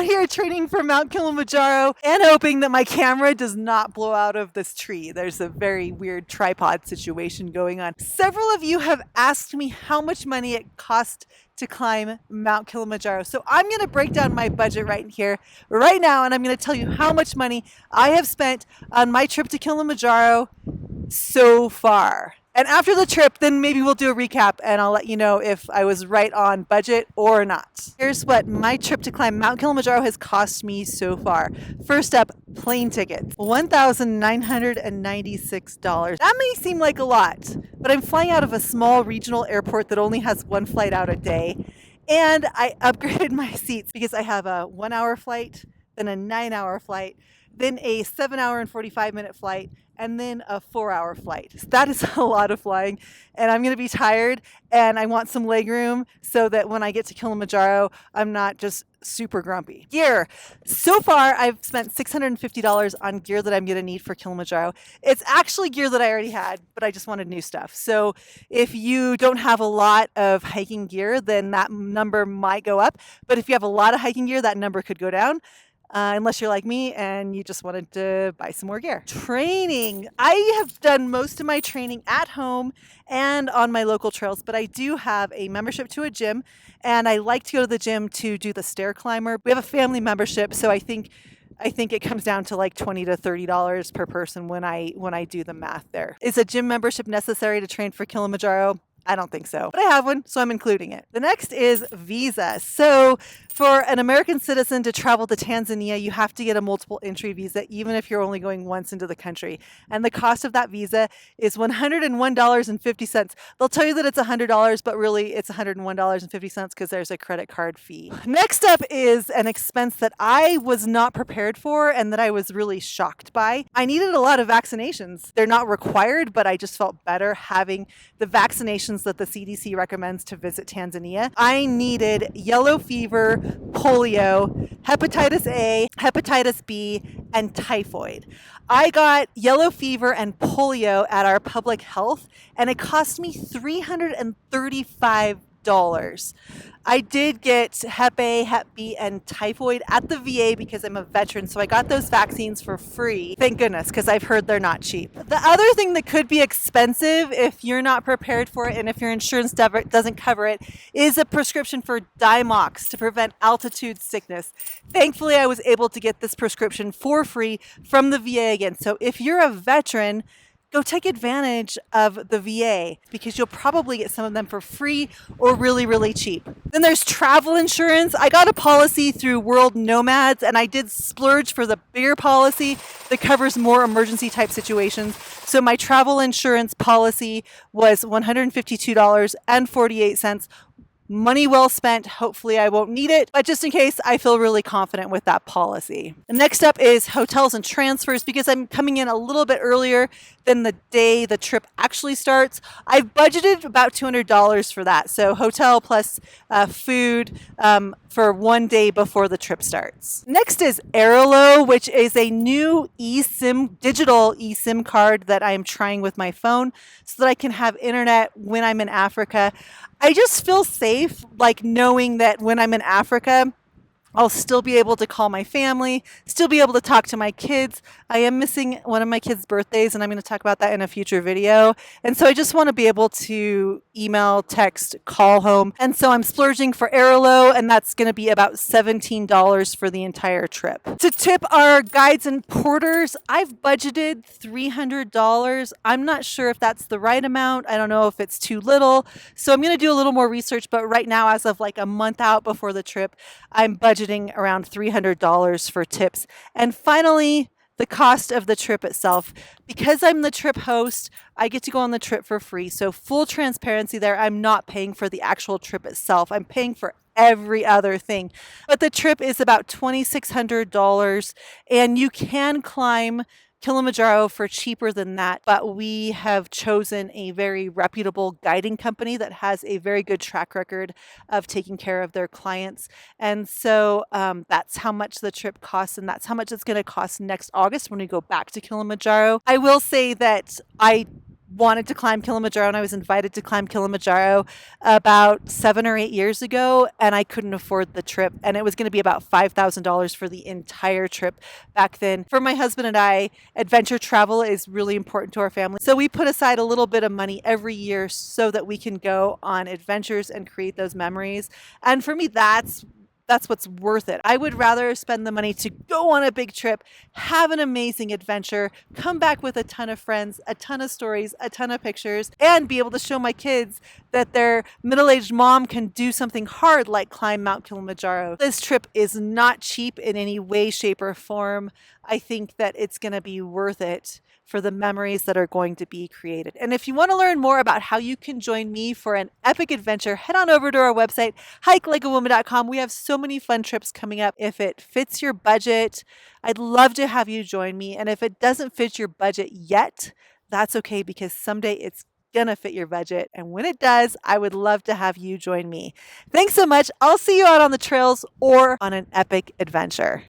out here training for Mount Kilimanjaro and hoping that my camera does not blow out of this tree. There's a very weird tripod situation going on. Several of you have asked me how much money it cost to climb Mount Kilimanjaro. So I'm going to break down my budget right here, right now, and I'm going to tell you how much money I have spent on my trip to Kilimanjaro so far. And after the trip, then maybe we'll do a recap and I'll let you know if I was right on budget or not. Here's what my trip to climb Mount Kilimanjaro has cost me so far. First up, plane tickets, $1,996. That may seem like a lot, but I'm flying out of a small regional airport that only has one flight out a day. And I upgraded my seats because I have a 1 hour flight, then a 9 hour flight, then a 7 hour and 45-minute flight, and then a 4 hour flight. So that is a lot of flying, and I'm going to be tired, and I want some leg room so that when I get to Kilimanjaro, I'm not just super grumpy. Gear. So far, I've spent $650 on gear that I'm going to need for Kilimanjaro. It's actually gear that I already had, but I just wanted new stuff. So if you don't have a lot of hiking gear, then that number might go up. But if you have a lot of hiking gear, that number could go down. Unless you're like me and you just wanted to buy some more gear. Training. I have done most of my training at home and on my local trails, but I do have a membership to a gym, and I like to go to the gym to do the stair climber. We have a family membership, so I think it comes down to like $20 to $30 per person when I do the math there. Is a gym membership necessary to train for Kilimanjaro? I don't think so, but I have one, so I'm including it. The next is visa. So for an American citizen to travel to Tanzania, you have to get a multiple entry visa, even if you're only going once into the country. And the cost of that visa is $101.50. They'll tell you that it's $100, but really it's $101.50 because there's a credit card fee. Next up is an expense that I was not prepared for and that I was really shocked by. I needed a lot of vaccinations. They're not required, but I just felt better having the vaccinations that the CDC recommends to visit Tanzania. I needed yellow fever, polio, hepatitis A, hepatitis B, and typhoid. I got yellow fever and polio at our public health, and it cost me $335. I did get Hep A, Hep B, and typhoid at the VA because I'm a veteran, so I got those vaccines for free. Thank goodness, because I've heard they're not cheap. The other thing that could be expensive if you're not prepared for it and if your insurance doesn't cover it is a prescription for Dimox to prevent altitude sickness. Thankfully, I was able to get this prescription for free from the VA again. So if you're a veteran, go take advantage of the VA because you'll probably get some of them for free or really, really cheap. Then there's travel insurance. I got a policy through World Nomads, and I did splurge for the bigger policy that covers more emergency type situations. So my travel insurance policy was $152.48. Money well spent. Hopefully I won't need it, but just in case, I feel really confident with that policy. The next up is hotels and transfers because I'm coming in a little bit earlier than the day the trip actually starts. I've budgeted about $200 for that. So hotel plus food for 1 day before the trip starts. Next is Airlo, which is a new digital eSIM card that I'm trying with my phone so that I can have internet when I'm in Africa. I just feel safe, like knowing that when I'm in Africa, I'll still be able to call my family, still be able to talk to my kids. I am missing one of my kids' birthdays, and I'm going to talk about that in a future video. And so I just want to be able to email, text, call home. And so I'm splurging for Airlo, and that's going to be about $17 for the entire trip. To tip our guides and porters, I've budgeted $300. I'm not sure if that's the right amount. I don't know if it's too little. So I'm going to do a little more research, but right now, as of like a month out before the trip, I'm budgeting around $300 for tips. And finally, the cost of the trip itself. Because I'm the trip host, I get to go on the trip for free. So full transparency there, I'm not paying for the actual trip itself. I'm paying for every other thing. But the trip is about $2,600, and you can climb Kilimanjaro for cheaper than that, but we have chosen a very reputable guiding company that has a very good track record of taking care of their clients. And so that's how much the trip costs, and that's how much it's going to cost next August when we go back to Kilimanjaro. I will say that I wanted to climb Kilimanjaro and I was invited to climb Kilimanjaro about 7 or 8 years ago, and I couldn't afford the trip. And it was going to be about $5,000 for the entire trip back then. For my husband and I, adventure travel is really important to our family. So we put aside a little bit of money every year so that we can go on adventures and create those memories. And for me, that's what's worth it. I would rather spend the money to go on a big trip, have an amazing adventure, come back with a ton of friends, a ton of stories, a ton of pictures, and be able to show my kids that their middle-aged mom can do something hard like climb Mount Kilimanjaro. This trip is not cheap in any way, shape, or form. I think that it's going to be worth it for the memories that are going to be created. And if you want to learn more about how you can join me for an epic adventure, head on over to our website, hikelikeawoman.com. We have so many fun trips coming up. If it fits your budget, I'd love to have you join me. And if it doesn't fit your budget yet, that's okay, because someday it's gonna fit your budget. And when it does, I would love to have you join me. Thanks so much. I'll see you out on the trails or on an epic adventure.